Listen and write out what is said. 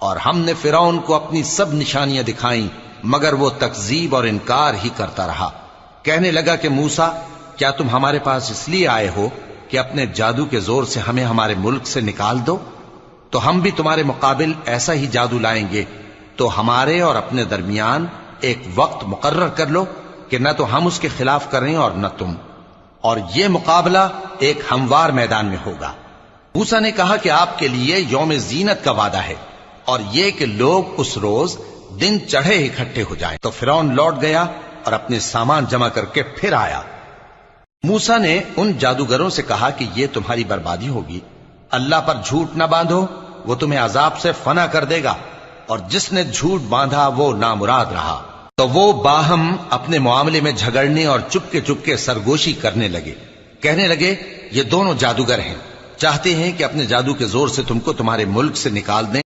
और हमने फिरौन को अपनी सब निशानियां दिखाई, मगर वो तकजीब और इनकार ही करता रहा। कहने लगा कि मूसा, क्या तुम हमारे पास इसलिए आए हो कि अपने जादू के जोर से हमें हमारे मुल्क से निकाल दो? तो हम भी तुम्हारे मुकाबिल ऐसा ही जादू लाएंगे। तो हमारे और अपने दरमियान एक वक्त मुकर्रर कर लो कि न तो हम उसके खिलाफ करें और न तुम, और ये मुकाबला एक हमवार मैदान में होगा। मूसा ने कहा कि आपके लिए यौम जीनत का वादा है और ये कि लोग उस रोज दिन चढ़े इकट्ठे हो जाएं। तो फिरौन लौट गया और अपने सामान जमा करके फिर आया। मूसा ने उन जादूगरों से कहा कि ये तुम्हारी बर्बादी होगी। अल्लाह पर झूठ न बांधो, वो तुम्हें अजाब से फना कर देगा, और जिसने झूठ बांधा वो नामुराद रहा। तो वो बाहम अपने मामले में झगड़ने और चुपके सरगोशी करने लगे। कहने लगे, ये दोनों जादूगर हैं, चाहते हैं कि अपने जादू के जोर से तुमको तुम्हारे मुल्क से निकाल दें।